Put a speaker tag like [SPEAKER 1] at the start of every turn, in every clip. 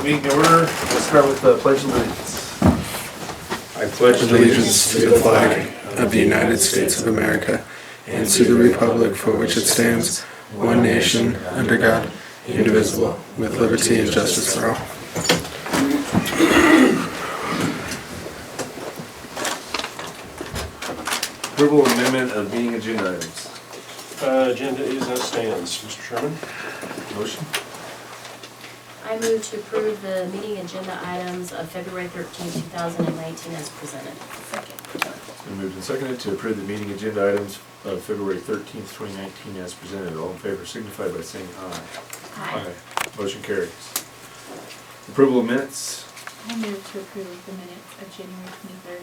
[SPEAKER 1] Meeting to order. Let's start with the Pledge of Allegiance.
[SPEAKER 2] I pledge allegiance to the flag of the United States of America and to the republic for which it stands, one nation, under God, indivisible, with liberty and justice for all.
[SPEAKER 1] Approval of amendment of meeting agenda items.
[SPEAKER 3] Agenda is as stands, Mr. Chairman.
[SPEAKER 1] Motion.
[SPEAKER 4] I move to approve the meeting agenda items of February 13, 2019 as presented. Second.
[SPEAKER 1] It's been moved and seconded to approve the meeting agenda items of February 13th, 2019 as presented. All in favor signify by saying aye.
[SPEAKER 4] Aye.
[SPEAKER 1] Motion carries. Approval of minutes.
[SPEAKER 5] I move to approve the minutes of January 23rd,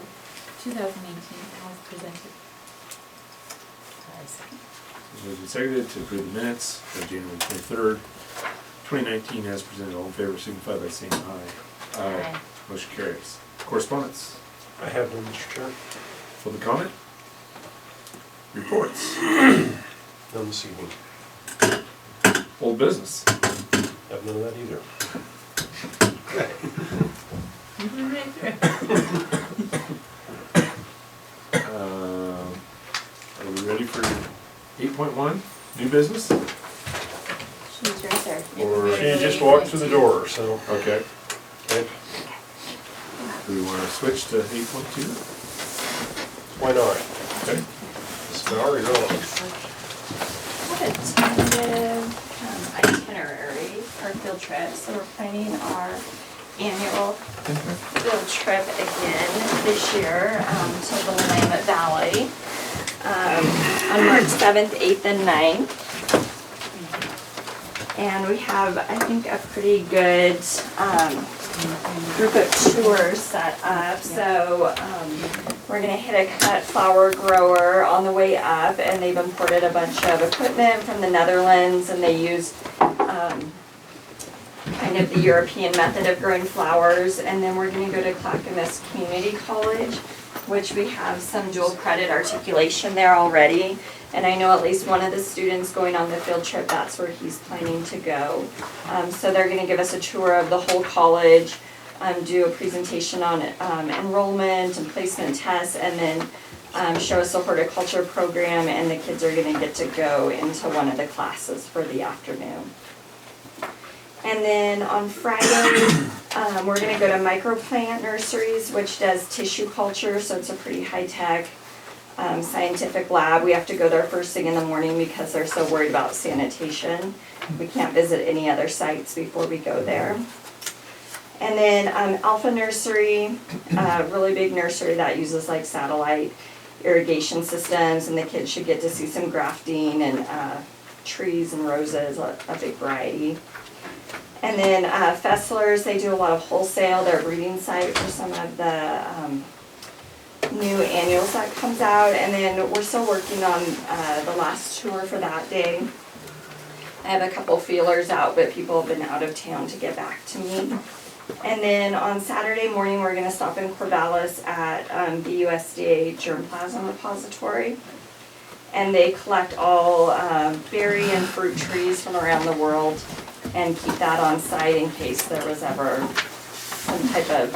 [SPEAKER 5] 2018 as presented.
[SPEAKER 4] Second.
[SPEAKER 1] It's moved and seconded to approve the minutes of January 23rd, 2019 as presented. All in favor signify by saying aye.
[SPEAKER 4] Aye.
[SPEAKER 1] Motion carries. Correspondence.
[SPEAKER 3] I have none, Mr. Chair.
[SPEAKER 1] Public comment. Reports.
[SPEAKER 3] None this evening.
[SPEAKER 1] Old business.
[SPEAKER 3] Have none of that either.
[SPEAKER 1] Are we ready for 8.1, new business?
[SPEAKER 4] She's right there.
[SPEAKER 1] Or-
[SPEAKER 3] She just walked through the door, so.
[SPEAKER 1] Okay.
[SPEAKER 3] Okay.
[SPEAKER 1] Do we want to switch to 8.2?
[SPEAKER 3] Why not?
[SPEAKER 1] Okay.
[SPEAKER 3] Star is on.
[SPEAKER 6] Have a tentative itinerary for field trip, so we're planning our annual field trip again this year to the Willamette Valley on March 7th, 8th, and 9th. And we have, I think, a pretty good group of tours set up. So we're gonna hit a cut flower grower on the way up, and they've imported a bunch of equipment from the Netherlands, and they use kind of the European method of growing flowers. And then we're gonna go to Clackamas Community College, which we have some dual credit articulation there already. And I know at least one of the students going on the field trip, that's where he's planning to go. So they're gonna give us a tour of the whole college, do a presentation on enrollment and placement tests, and then show us a horticulture program, and the kids are gonna get to go into one of the classes for the afternoon. And then on Friday, we're gonna go to Microplant Nurseries, which does tissue culture, so it's a pretty high-tech scientific lab. We have to go there first thing in the morning because they're so worried about sanitation. We can't visit any other sites before we go there. And then Alpha Nursery, really big nursery that uses like satellite irrigation systems, and the kids should get to see some grafting and trees and roses, a big variety. And then Fessler's, they do a lot of wholesale. They're a breeding site for some of the new annuals that comes out. And then we're still working on the last tour for that day. I have a couple feelers out, but people have been out of town to get back to me. And then on Saturday morning, we're gonna stop in Corvallis at the USDA germplasm repository. And they collect all berry and fruit trees from around the world and keep that on site in case there was ever some type of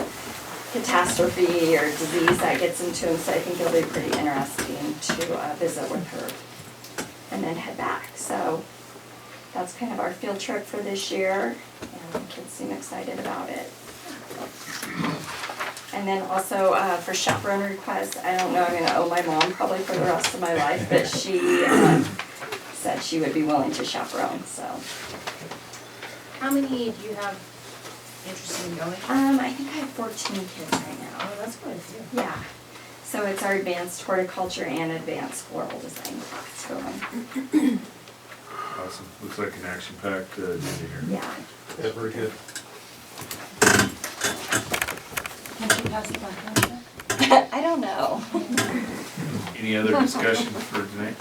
[SPEAKER 6] catastrophe or disease that gets into them. So I think it'll be pretty interesting to visit with her and then head back. So that's kind of our field trip for this year, and the kids seem excited about it. And then also for chaperone requests, I don't know, I'm gonna owe my mom probably for the rest of my life, but she said she would be willing to chaperone, so.
[SPEAKER 4] How many do you have interested in going?
[SPEAKER 6] I think I have 14 kids right now.
[SPEAKER 4] Oh, that's quite a few.
[SPEAKER 6] Yeah. So it's our advanced horticulture and advanced floral design class going.
[SPEAKER 1] Awesome. Looks like an action-packed agenda here.
[SPEAKER 6] Yeah.
[SPEAKER 3] Yeah, very good.
[SPEAKER 5] Can she pass it back on?
[SPEAKER 6] I don't know.
[SPEAKER 1] Any other discussion for tonight?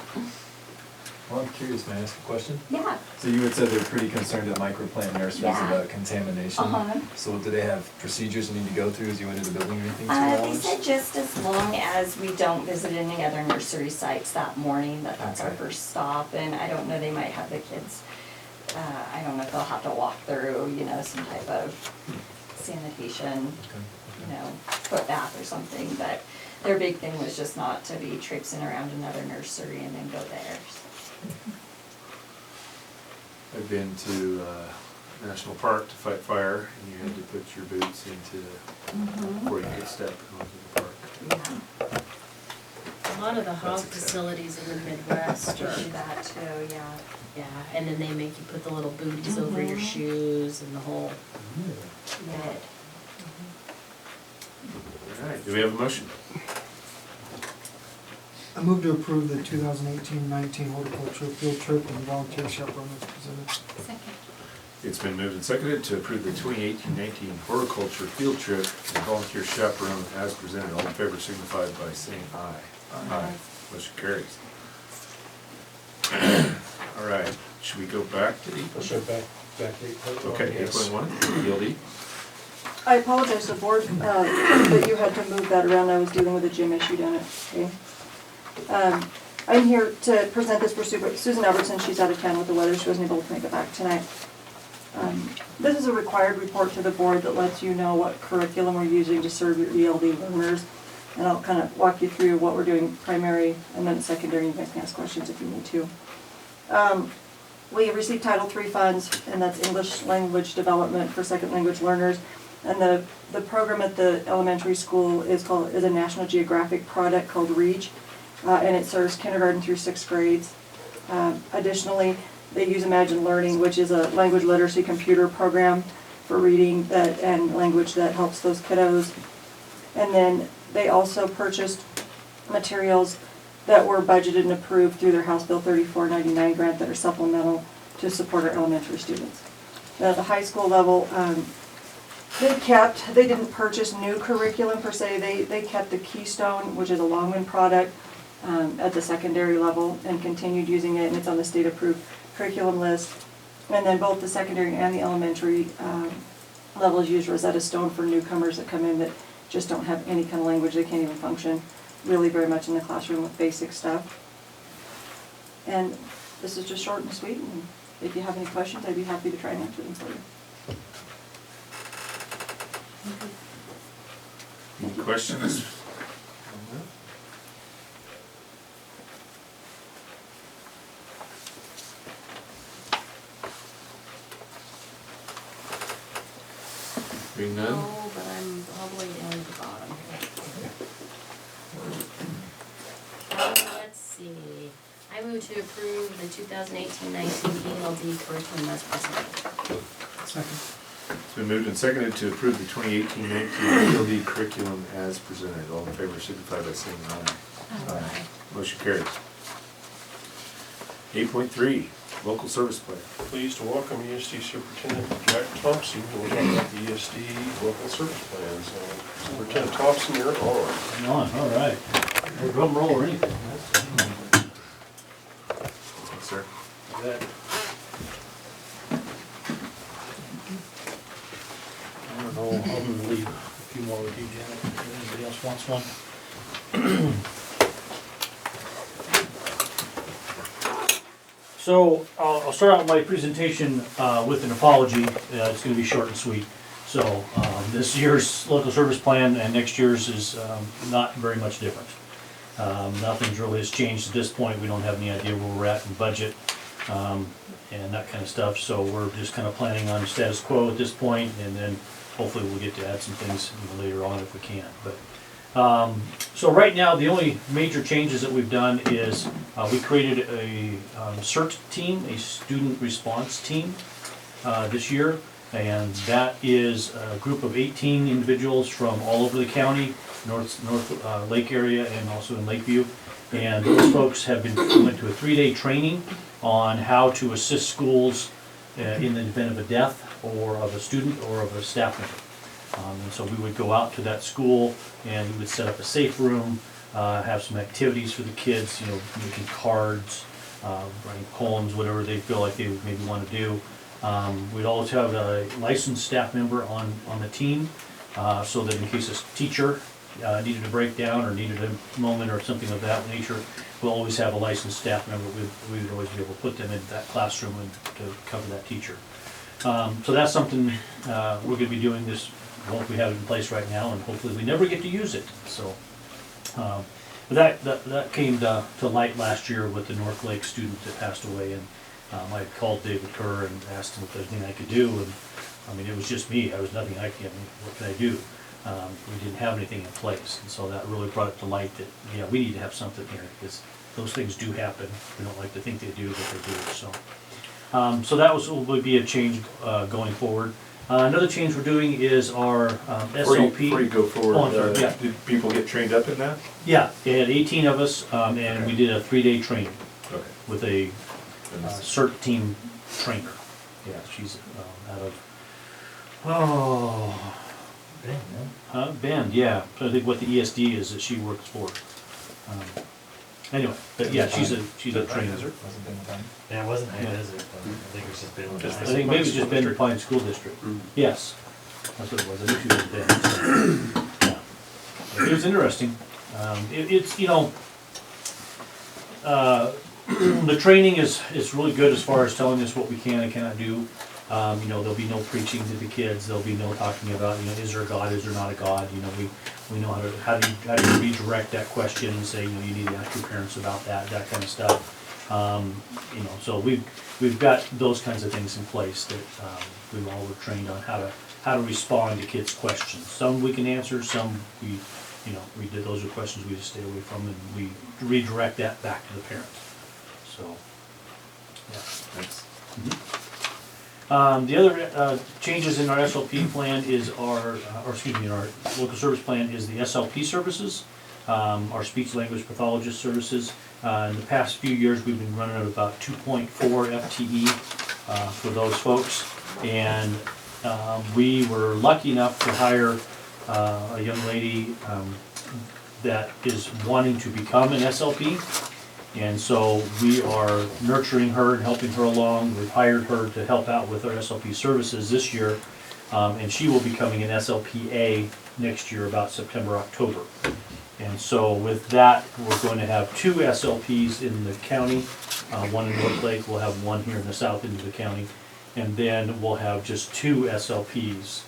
[SPEAKER 7] Well, I'm curious, may I ask a question?
[SPEAKER 6] Yeah.
[SPEAKER 7] So you had said they're pretty concerned at microplant nurseries
[SPEAKER 6] Yeah.
[SPEAKER 7] about contamination.
[SPEAKER 6] Uh-huh.
[SPEAKER 7] So do they have procedures you need to go through as you enter the building or anything?
[SPEAKER 6] They said just as long as we don't visit any other nursery sites that morning, that's our
[SPEAKER 7] Okay.
[SPEAKER 6] first stop. And I don't know, they might have the kids I don't know if they'll have to walk through, you know, some type of sanitation, you know, foot bath or something, but their big thing was just not to be traipsing around another nursery and then go there.
[SPEAKER 1] I've been to National Park to fight fire, and you had to put your boots into, before you could step onto the park.
[SPEAKER 6] Yeah,
[SPEAKER 4] A lot of the hog
[SPEAKER 1] That's acceptable.
[SPEAKER 4] facilities in the Midwest
[SPEAKER 6] do
[SPEAKER 4] are,
[SPEAKER 6] that too, yeah.
[SPEAKER 4] yeah, and then they make you put the little booties over your shoes and the whole bit.
[SPEAKER 1] All right, do we have a motion?
[SPEAKER 8] I move to approve the 2018-19 horticulture field trip and volunteer chaperone as presented.
[SPEAKER 5] Second.
[SPEAKER 1] It's been moved and seconded to approve the 2018-19 horticulture field trip and volunteer chaperone as presented. All in favor signify by saying aye. Aye. Motion carries. All right, should we go back to
[SPEAKER 3] Let's go back to 8.1.
[SPEAKER 1] Okay,
[SPEAKER 3] Yes.
[SPEAKER 1] 8.1, ELD.
[SPEAKER 9] I apologize to the board that you had to move that around. I was dealing with a gym issue down at, okay. I'm here to present this for Susan Everson. She's out of town with the weather. She wasn't able to make it back tonight. This is a required report to the board that lets you know what curriculum we're using to serve your ELD learners. And I'll kind of walk you through what we're doing primary and then secondary. You guys can ask questions if you need to. We received Title III funds, and that's English language development for second language learners. And the program at the elementary school is a National Geographic product called REACH, and it serves kindergarten through 6th grades. Additionally, they use Imagine Learning, which is a language literacy computer program for reading and language that helps those kiddos. And then they also purchased materials that were budgeted and approved through their House Bill 3499 grant that are supplemental to support our elementary students. Now, at the high school level, they didn't purchase new curriculum per se. They kept the Keystone, which is a Longman product, at the secondary level and continued using it, and it's on the state approved curriculum list. And then both the secondary and the elementary levels use Rosetta Stone for newcomers that come in that just don't have any kind of language. They can't even function really very much in the classroom with basic stuff. And this is just short and sweet, and if you have any questions, I'd be happy to try and answer them for you.
[SPEAKER 1] Any questions? Being none?
[SPEAKER 4] No, but I'm all the way down to the bottom. Let's see. I move to approve the 2018-19 ELD curriculum as presented.
[SPEAKER 8] Second.
[SPEAKER 1] It's been moved and seconded to approve the 2018-19 ELD curriculum as presented. All in favor signify by saying aye.
[SPEAKER 4] Aye.
[SPEAKER 1] Motion carries. 8.3, local service plan.
[SPEAKER 3] Pleased to welcome ESD Superintendent Jack Thompson. We'll talk about the ESD local service plan. So Superintendent Thompson, you're on.
[SPEAKER 10] All right. No drum roll or anything.
[SPEAKER 1] Yes, sir.
[SPEAKER 10] Good. I don't know, I'm gonna leave a few more with you, Janet, if anybody else wants one. So, I'll start out my presentation with an apology. It's gonna be short and sweet. So, this year's local service plan and next year's is not very much different. Nothing's really has changed at this point. We don't have any idea where we're at in budget and that kind of stuff. So we're just kind of planning on status quo at this point, and then hopefully we'll get to add some things later on if we can. But so right now, the only major changes that we've done is we created a CERT team, a student response team this year. And that is a group of 18 individuals from all over the county, North Lake area and also in Lakeview. And those folks have went to a 3-day training on how to assist schools in the event of a death or of a student or of a staff member. And so we would go out to that school and we would set up a safe room, have some activities for the kids, you know, making cards, writing poems, whatever they feel like they would maybe want to do. We'd always have a licensed staff member on the team, so that in case a teacher needed a breakdown or needed a moment or something of that nature, we'll always have a licensed staff member. We would always be able to put them in that classroom and to cover that teacher. So that's something we're gonna be doing this, well, we have it in place right now, and hopefully we never get to use it, so. But that came to light last year with the North Lake student that passed away, and I called David Kerr and asked him if there's anything I could do, and I mean, it was just me, what can I do? We didn't have anything in place, and so that really brought it to light that, yeah, we need to have something here, because those things do happen. We don't like to think they do, but they do, so. So that will be a change going forward. Another change we're doing is our SLP.
[SPEAKER 1] Before you go forward,
[SPEAKER 10] Oh, I'm sorry, yeah.
[SPEAKER 1] did people get trained up in that?
[SPEAKER 10] Yeah, they had 18 of us, and we did a 3-day training
[SPEAKER 1] Okay.
[SPEAKER 10] with a CERT team trainer. Yeah, she's out of, Bend, yeah. So I think what the ESD is that she works for. Anyway, but yeah, she's a trainer.
[SPEAKER 7] Wasn't been the time?
[SPEAKER 11] Yeah, it wasn't high desert, but I think it's just been.
[SPEAKER 10] I think maybe it's just Bend Pine School District. Yes, that's what it was. I knew she was in Bend. So, yeah. It was interesting. It's, you know, the training is really good as far as telling us what we can and cannot do. You know, there'll be no preaching to the kids. There'll be no talking about, you know, is there a God, is there not a God? You know, we know how do you redirect that question and say, you know, you need to ask your parents about that kind of stuff. You know, so we've got those kinds of things in place that we all were trained on how to respond to kids' questions. Some we can answer, some we did those are questions we just stay away from, and we redirect that back to the parents. So, yeah.
[SPEAKER 1] Thanks.
[SPEAKER 10] The other changes in our SLP plan is in our local service plan is the SLP services, our speech language pathologist services. In the past few years, we've been running at about 2.4 FTE for those folks, and we were lucky enough to hire a young lady that is wanting to become an SLP. And so we are nurturing her and helping her along. We've hired her to help out with our SLP services this year, and she will be becoming an SLPA next year, about September, October. And so with that, we're going to have 2 SLPs in the county, one in North Lake, we'll have one here in the south end of the county, and then we'll have just 2 SLPs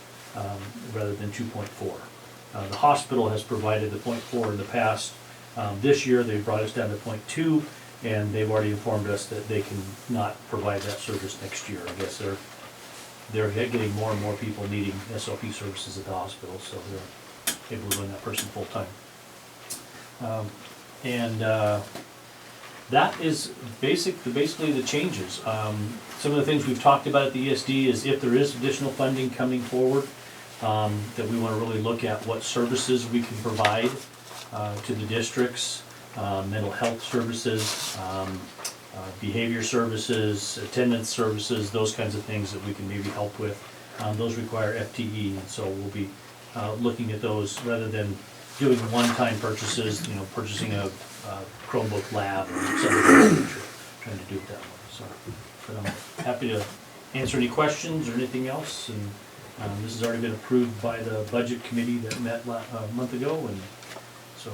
[SPEAKER 10] rather than 2.4. The hospital has provided the 0.4 in the past. This year, they brought us down to 0.2, and they've already informed us that they can not provide that service next year. I guess they're getting more and more people needing SLP services at the hospital, so they're able to run that person full time. That is basically the changes. Some of the things we've talked about at the ESD is if there is additional funding coming forward, that we want to really look at what services we can provide to the districts, mental health services, behavior services, attendance services, those kinds of things that we can maybe help with. Those require FTE, and so we'll be looking at those rather than doing one-time purchases, you know, purchasing a Chromebook lab or something, trying to do it that way. So, but I'm happy to answer any questions or anything else, and this has already been approved by the budget committee that met a month ago, and so.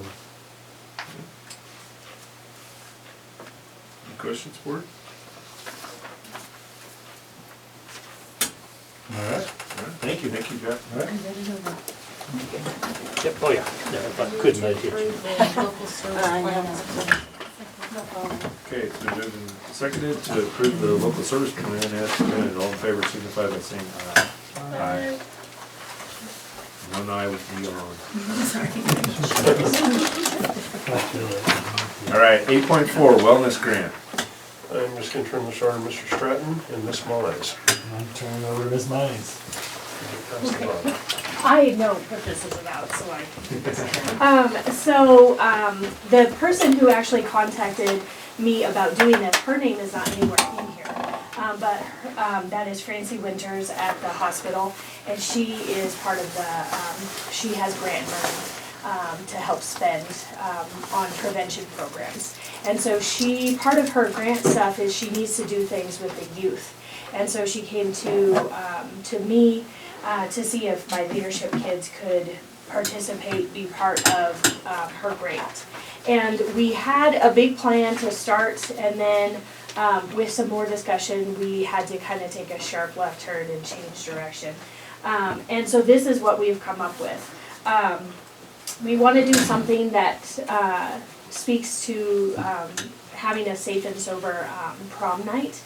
[SPEAKER 1] Any questions, board?
[SPEAKER 10] All right.
[SPEAKER 1] Thank you, Jeff.
[SPEAKER 10] All right. Yep, oh yeah, if I couldn't, I'd hit you.
[SPEAKER 4] Approve the local service plan as presented.
[SPEAKER 1] Okay, it's been moved and seconded to approve the local service plan as presented. All in favor signify by saying aye. Aye. One eye with me on. All right, 8.4, wellness grant.
[SPEAKER 3] I'm just gonna turn this over to Mr. Stratton and Ms. Mize.
[SPEAKER 11] I'm turning over to Ms. Mines.
[SPEAKER 3] Pass the ball.
[SPEAKER 5] I know what this is about, so the person who actually contacted me about doing this, her name is not anywhere in here, but that is Francie Winters at the hospital, and she is part of the, she has grant money to help spend on prevention programs. And so part of her grant stuff is she needs to do things with the youth. And so she came to me to see if my leadership kids could participate, be part of her grant. And we had a big plan to start, and then with some more discussion, we had to kind of take a sharp left turn and change direction. And so this is what we've come up with. We want to do something that speaks to having a safe and sober prom night.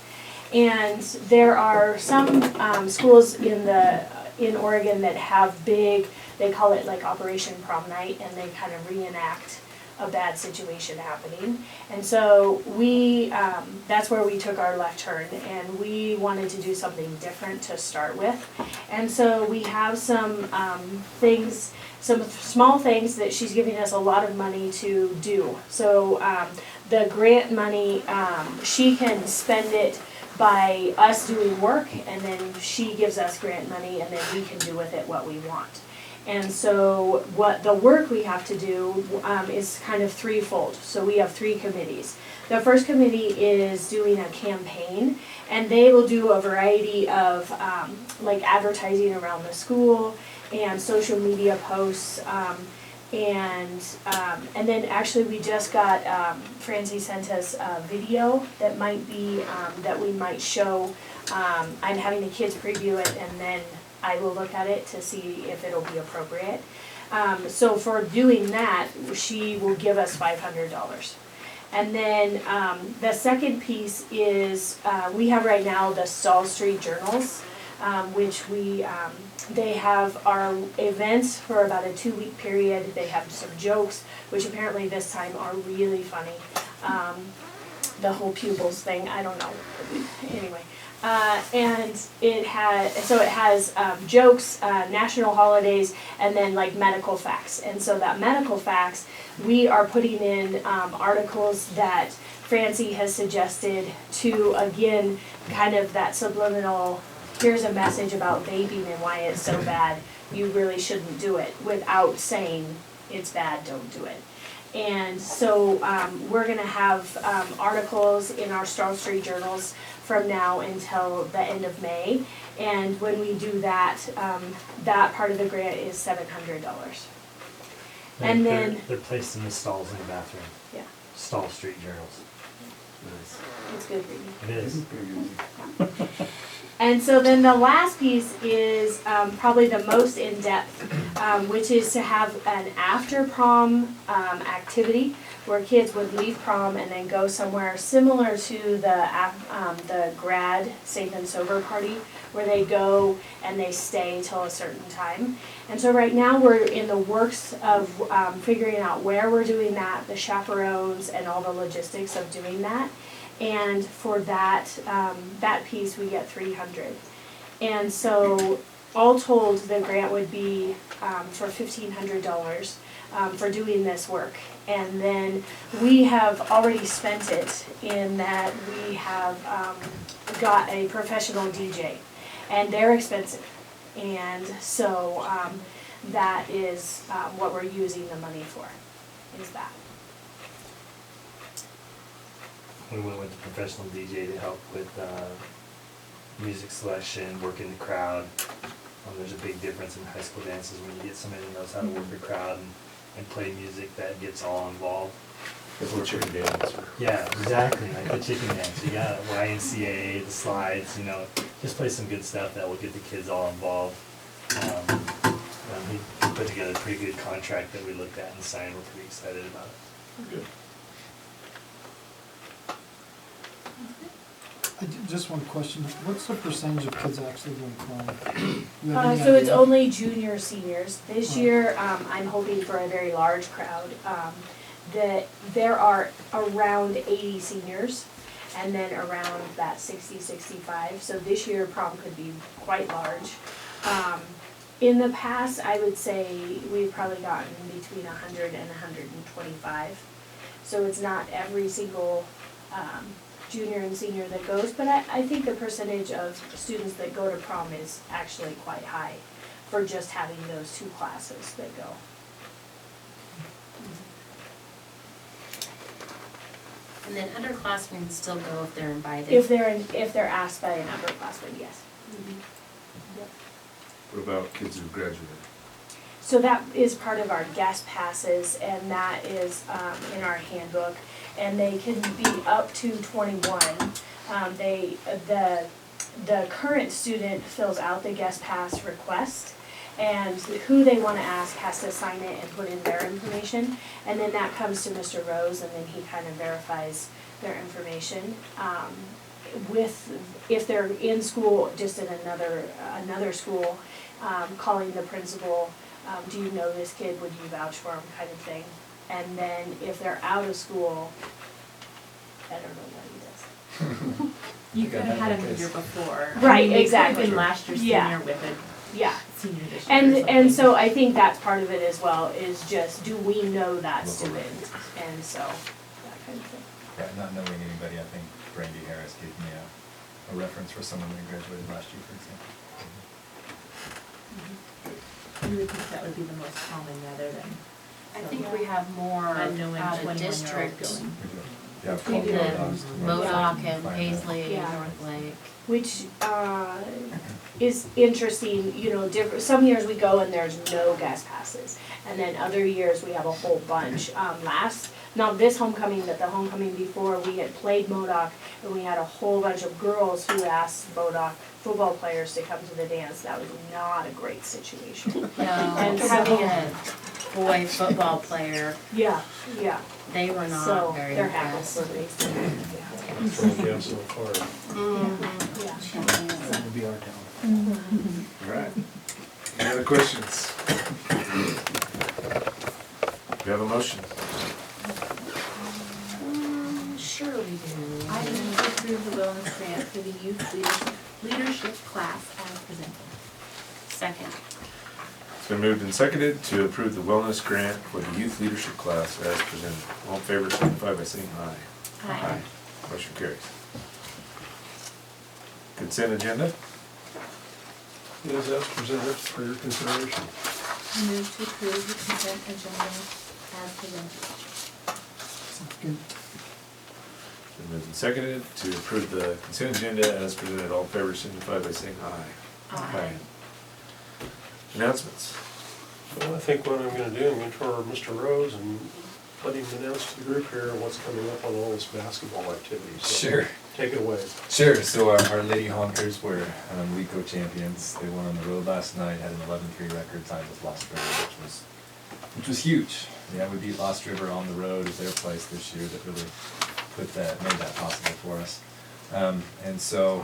[SPEAKER 5] And there are some schools in Oregon that have big, they call it like Operation Prom Night, and they kind of reenact a bad situation happening. And so that's where we took our left turn, and we wanted to do something different to start with. And so we have some things, some small things that she's giving us a lot of money to do. So the grant money, she can spend it by us doing work, and then she gives us grant money, and then we can do with it what we want. And so what the work we have to do is kind of threefold. So we have 3 committees. The first committee is doing a campaign, and they will do a variety of like advertising around the school and social media posts. And then actually we just got, Francie sent us a video that might be, that we might show. I'm having the kids preview it, and then I will look at it to see if it'll be appropriate. So for doing that, she will give us $500. And then the second piece is, we have right now the Stall Street Journals, which they have our events for about a 2-week period. They have some jokes, which apparently this time are really funny. The whole pupils thing, I don't know. Anyway. And it has jokes, national holidays, and then like medical facts. And so that medical facts, we are putting in articles that Francie has suggested to, again, kind of that subliminal, here's a message about vaping and why it's so bad, you really shouldn't do it, without saying it's bad, don't do it. And so we're going to have articles in our Stall Street Journals from now until the end of May. And when we do that, that part of the grant is $700. And then
[SPEAKER 11] they're placed in the stalls in the bathroom.
[SPEAKER 5] Yeah.
[SPEAKER 11] Stall Street Journals.
[SPEAKER 1] Nice.
[SPEAKER 5] It's good reading.
[SPEAKER 11] It is.
[SPEAKER 5] And so then the last piece is probably the most in-depth, which is to have an after-prom activity where kids would leave prom and then go somewhere similar to the grad safe and sober party, where they go and they stay till a certain time. And so right now we're in the works of figuring out where we're doing that, the chaperones, and all the logistics of doing that. And for that piece, we get $300. And so all told, the grant would be for $1,500 for doing this work. And then we have already spent it in that we have got a professional DJ, and they're expensive. And so that is what we're using the money for, is that.
[SPEAKER 11] We went with the professional DJ to help with music selection, working the crowd. There's a big difference in high school dances when you get somebody that knows how to work a crowd and play music that gets all involved.
[SPEAKER 1] That's what chicken dance.
[SPEAKER 11] Yeah, exactly, like the chicken dance. You got YMCA, the slides, just play some good stuff that will get the kids all involved. He put together a pretty good contract that we looked at and signed. We're pretty excited about it.
[SPEAKER 1] Good.
[SPEAKER 8] Just one question, what's the percentage of kids actually going to prom? You have any
[SPEAKER 5] So it's
[SPEAKER 8] idea?
[SPEAKER 5] only junior seniors. This year, I'm hoping for a very large crowd. That there are around 80 seniors, and then around that 60, 65. So this year prom could be quite large. In the past, I would say we've probably gotten between 100 and 125. So it's not every single junior and senior that goes, but I think the percentage of students that go to prom is actually quite high for just having those 2 classes that go.
[SPEAKER 4] And then underclassmen still go if they're invited.
[SPEAKER 5] If they're asked by an upperclassman, yes.
[SPEAKER 1] What about kids who graduated?
[SPEAKER 5] So that is part of our guest passes, and that is in our handbook. And they can be up to 21. The current student fills out the guest pass request, and who they want to ask has to sign it and put in their information. And then that comes to Mr. Rose, and then he kind of verifies their information. If they're in school, just in another school, calling the principal, do you know this kid, would you vouch for him, kind of thing. And then if they're out of school, I don't know what he does.
[SPEAKER 12] You could have had him the year before.
[SPEAKER 5] Right,
[SPEAKER 12] It
[SPEAKER 5] exactly.
[SPEAKER 12] could have been last year's
[SPEAKER 5] Yeah.
[SPEAKER 12] senior with a
[SPEAKER 5] Yeah.
[SPEAKER 12] senior this year or something.
[SPEAKER 5] And so I think that's part of it as well, is just, do we know that
[SPEAKER 7] Local
[SPEAKER 5] student?
[SPEAKER 7] references.
[SPEAKER 5] And so, that kind of thing.
[SPEAKER 7] Yeah, not knowing anybody, I think Brandy Harris gave me a reference for someone that graduated last year, for example.
[SPEAKER 12] You would think that would be the most common rather than.
[SPEAKER 4] I think we have more
[SPEAKER 12] Unknowing
[SPEAKER 4] out of
[SPEAKER 12] 21-year-old
[SPEAKER 4] district
[SPEAKER 12] going.
[SPEAKER 7] We do. Yeah,
[SPEAKER 4] than
[SPEAKER 7] Colorado,
[SPEAKER 4] Modoc and
[SPEAKER 7] Find
[SPEAKER 4] Paisley,
[SPEAKER 5] Yeah.
[SPEAKER 4] North Lake.
[SPEAKER 5] Which is interesting, you know, some years we go and there's no guest passes. And then other years we have a whole bunch. Not this homecoming, but the homecoming before, we had played Modoc, and we had a whole bunch of girls who asked Modoc football players to come to the dance. That was not a great situation.
[SPEAKER 4] No,
[SPEAKER 5] And
[SPEAKER 4] having
[SPEAKER 5] so-
[SPEAKER 4] a boy football player,
[SPEAKER 5] Yeah,
[SPEAKER 4] they were
[SPEAKER 5] so
[SPEAKER 4] not very
[SPEAKER 5] they're happy
[SPEAKER 4] impressed.
[SPEAKER 5] for me.
[SPEAKER 3] Yeah, so far.
[SPEAKER 5] Yeah.
[SPEAKER 8] That would be our town.
[SPEAKER 1] All right. Any other questions? We have a motion.
[SPEAKER 4] Sure we do.
[SPEAKER 12] I move to approve the wellness grant for the youth leadership class as presented.
[SPEAKER 4] Second.
[SPEAKER 1] It's been moved and seconded to approve the wellness grant for the youth leadership class as presented. All in favor, signify by saying aye.
[SPEAKER 12] Aye.
[SPEAKER 1] Motion carries. Consent agenda?
[SPEAKER 3] Is as presented for your consideration.
[SPEAKER 12] I move to approve the consent agenda as presented.
[SPEAKER 8] Second.
[SPEAKER 1] Been moved and seconded to approve the consent agenda as presented. All in favor, signify by saying aye.
[SPEAKER 12] Aye.
[SPEAKER 1] Announcements?
[SPEAKER 3] Well, I think what I'm gonna do, I'm gonna turn to Mr. Rose and let him announce to the group here what's coming up on all this basketball activity. So
[SPEAKER 7] Sure.
[SPEAKER 3] Take it away.
[SPEAKER 7] Sure, so our Lady Honkers were league co-champions. They won on the road last night, had an 11-3 record tied with Lost River, which was huge. Yeah, we beat Lost River on the road at their place this year. That really made that possible for us. And so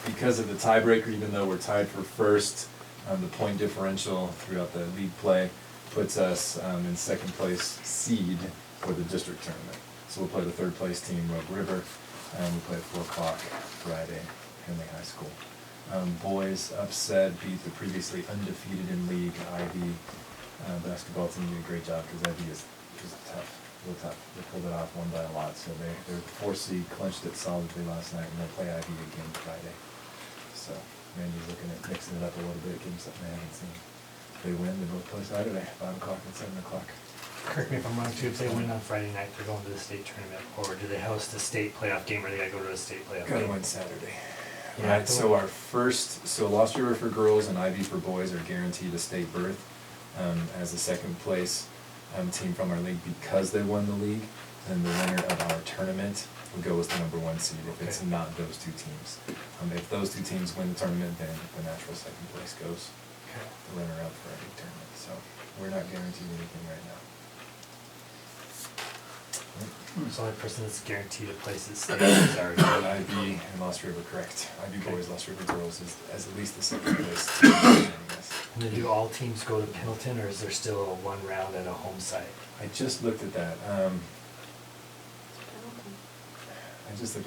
[SPEAKER 7] because of the tiebreaker, even though we're tied for first, the point differential throughout the league play puts us in second place seed for the district tournament. So we'll play the third place team, Rogue River, and we play at 4 o'clock Friday, Henley High School. Boys upset, beat the previously undefeated in league IB basketball team. Did a great job because IB is tough, real tough. They pulled it off, won by a lot. So they're the 4 seed, clinched it solidly last night, and they'll play IB again Friday. So Randy's looking at mixing it up a little bit, getting something they haven't seen. If they win, they both play Saturday, 5 o'clock and 7 o'clock.
[SPEAKER 11] Correct me if I'm wrong too, if they win on Friday night, they're going to the state tournament, or do they host a state playoff game, or they gotta go to a state playoff
[SPEAKER 7] Gotta
[SPEAKER 11] game?
[SPEAKER 7] win Saturday.
[SPEAKER 11] Yeah,
[SPEAKER 7] Right, so our first, Lost River for girls and IB for boys are guaranteed a state berth as the second place team from our league because they won the league. Then the winner of our tournament would go as the #1 seed if it's
[SPEAKER 11] Okay.
[SPEAKER 7] not those two teams. If those two teams win the tournament, then the natural second place goes the runner up for any tournament. So we're not guaranteed anything right now.
[SPEAKER 11] So the only person that's guaranteed a place at state is our.
[SPEAKER 7] IB and Lost River, correct. IB boys, Lost River girls is as at least the second place team. Yes.
[SPEAKER 11] And then do all teams go to Pendleton, or is there still a one round at a home site?
[SPEAKER 7] I just looked at that.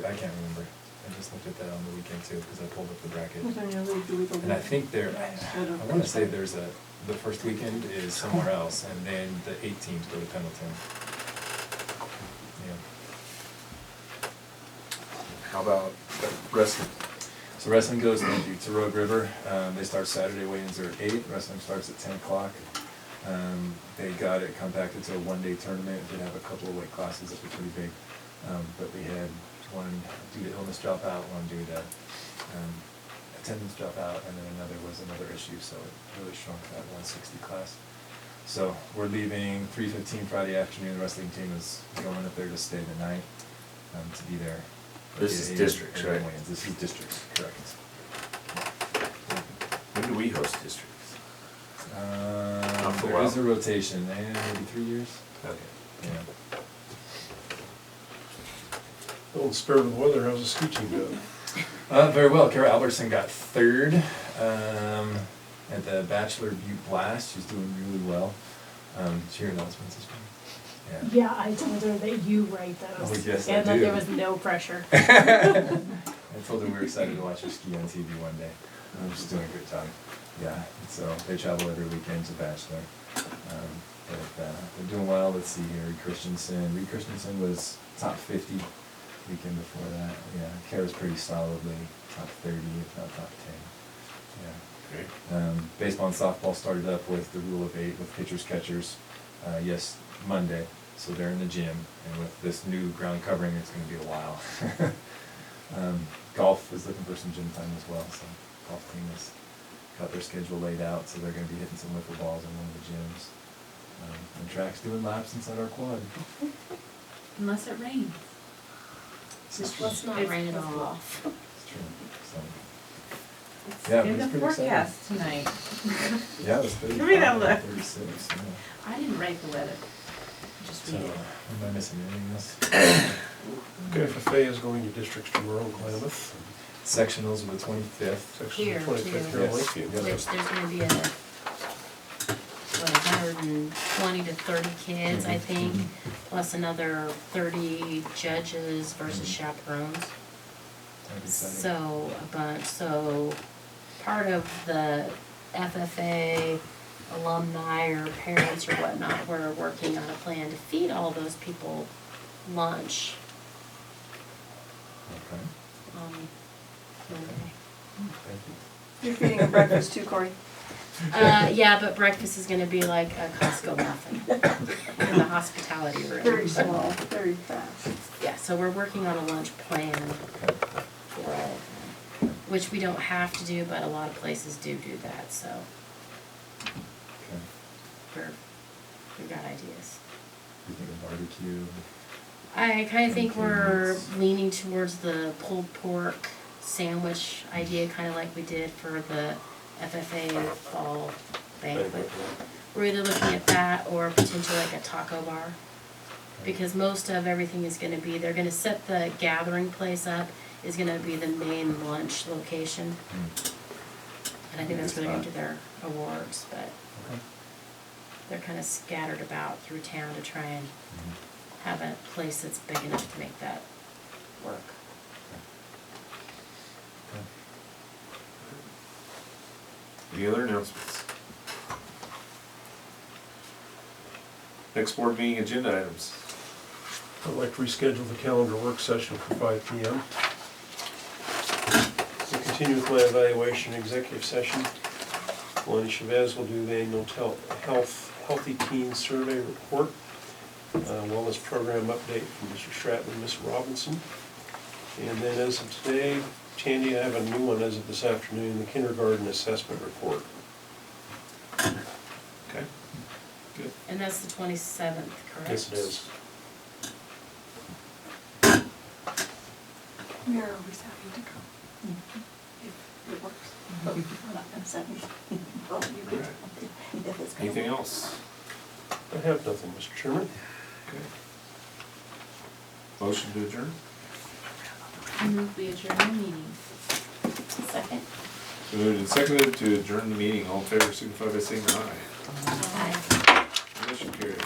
[SPEAKER 7] I can't remember. I just looked at that on the weekend too, because I pulled up the bracket.
[SPEAKER 9] Was there any other, do we go?
[SPEAKER 7] And I think I wanna say the first weekend is somewhere else, and then the 8 teams go to Pendleton. Yeah.
[SPEAKER 1] How about wrestling?
[SPEAKER 7] So wrestling goes to Rogue River. They start Saturday, weigh-ins are at 8. Wrestling starts at 10 o'clock. They got it compacted to a one-day tournament. Did have a couple of weight classes that were pretty big. But we had one due to illness drop out, one due to attendance dropout, and then another was another issue, so it really shrunk that 160 class. So we're leaving 3:15 Friday afternoon. The wrestling team is going up there to stay the night, to be there.
[SPEAKER 1] This is districts, right?
[SPEAKER 7] This is districts, correct.
[SPEAKER 1] When do we host districts? for a
[SPEAKER 7] There is a
[SPEAKER 1] while.
[SPEAKER 7] rotation, maybe 3 years.
[SPEAKER 1] Okay.
[SPEAKER 7] Yeah.
[SPEAKER 3] Well, in the spirit of the weather, how's the ski team doing?
[SPEAKER 7] Very well. Kara Albertson got third at the Bachelor Butte Blast. She's doing really well. Did you hear announcements this morning? Yeah.
[SPEAKER 5] Yeah, I told her that you write those.
[SPEAKER 7] Oh, yes, I
[SPEAKER 5] and that
[SPEAKER 7] do.
[SPEAKER 5] there was no pressure.
[SPEAKER 7] I told her we were excited to watch her ski on TV one day. She's doing a great job. Yeah, so they travel every weekend to Bachelor. They're doing well. Let's see here. Reed Christensen was top 50 weekend before that. Yeah, Kara's pretty solidly top 30, if not top 10. Yeah.
[SPEAKER 1] Great.
[SPEAKER 7] Baseball and softball started up with the rule of 8 with pitchers, catchers. Yes, Monday. So they're in the gym, and with this new ground covering, it's going to be a while. Golf is looking for some gym time as well, so golf team has got their schedule laid out, so they're going to be hitting some wiffle balls in one of the gyms. And track's doing laps inside our quad.
[SPEAKER 12] Unless it rains.
[SPEAKER 4] Let's not rain it all off.
[SPEAKER 7] It's true. So,
[SPEAKER 12] It's
[SPEAKER 7] yeah,
[SPEAKER 12] in
[SPEAKER 7] it's
[SPEAKER 12] the
[SPEAKER 7] pretty exciting.
[SPEAKER 12] forecast tonight.
[SPEAKER 7] Yeah, it was 35,
[SPEAKER 12] Give me that look.
[SPEAKER 7] 36. Yeah.
[SPEAKER 12] I didn't write the weather. Just
[SPEAKER 7] So,
[SPEAKER 12] read it.
[SPEAKER 7] am I missing anything else?
[SPEAKER 3] KFFA is going to districts tomorrow in Klamath.
[SPEAKER 7] Sectionals are the 25th.
[SPEAKER 3] Section
[SPEAKER 4] Here,
[SPEAKER 3] 25th
[SPEAKER 4] too.
[SPEAKER 3] here in
[SPEAKER 7] Yes.
[SPEAKER 3] Lakeview.
[SPEAKER 7] Yep.
[SPEAKER 4] There's gonna be 120 to 30 kids, I think, plus another 30 judges versus chaperones.
[SPEAKER 7] That'd be exciting.
[SPEAKER 4] So, a bunch, so part of the FFA alumni or parents or whatnot, we're working on a plan to feed all those people lunch
[SPEAKER 7] Okay.
[SPEAKER 4] on Monday.
[SPEAKER 7] Thank you.
[SPEAKER 9] You're feeding them breakfast too, Corey?
[SPEAKER 4] Yeah, but breakfast is gonna be like a Costco muffin in the hospitality room.
[SPEAKER 9] Very small, very fast.
[SPEAKER 4] Yeah, so we're working on a lunch plan for all of them, which we don't have to do, but a lot of places do that, so
[SPEAKER 7] Okay.
[SPEAKER 4] we've got ideas.
[SPEAKER 7] You think of barbecue?
[SPEAKER 4] I kinda think we're
[SPEAKER 7] Convenience.
[SPEAKER 4] leaning towards the pulled pork sandwich idea, kinda like we did for the FFA fall banquet. We're either looking at that or potentially like a taco bar. Because most of everything is gonna be, they're gonna set the gathering place up, is gonna be the main lunch location. And I think that's where they're gonna do their awards, but
[SPEAKER 7] Okay.
[SPEAKER 4] they're kinda scattered about through town to try and have a place that's big enough to make that work.
[SPEAKER 1] Any other announcements? Next board meeting agenda items.
[SPEAKER 3] I'd like to reschedule the calendar work session for 5 PM. We'll continue with my evaluation executive session. Lonnie Chavez will do the annual Healthy Teen Survey Report. Wellness program update from Mr. Stratton and Ms. Robinson. And then as of today, Tandy, I have a new one as of this afternoon, the kindergarten assessment report.
[SPEAKER 1] Okay. Good.
[SPEAKER 4] And that's the 27th, correct?
[SPEAKER 3] Yes, it is.
[SPEAKER 9] We are always happy to come. If it works. But we're not gonna send you. Well, you could, if it's gonna
[SPEAKER 1] Anything
[SPEAKER 9] work.
[SPEAKER 1] else?
[SPEAKER 3] I have nothing, Mr. Chairman.
[SPEAKER 1] Okay. Motion to adjourn?
[SPEAKER 12] I move we adjourn the meeting.
[SPEAKER 4] Second?
[SPEAKER 1] Moved and seconded to adjourn the meeting. All in favor, signify by saying aye.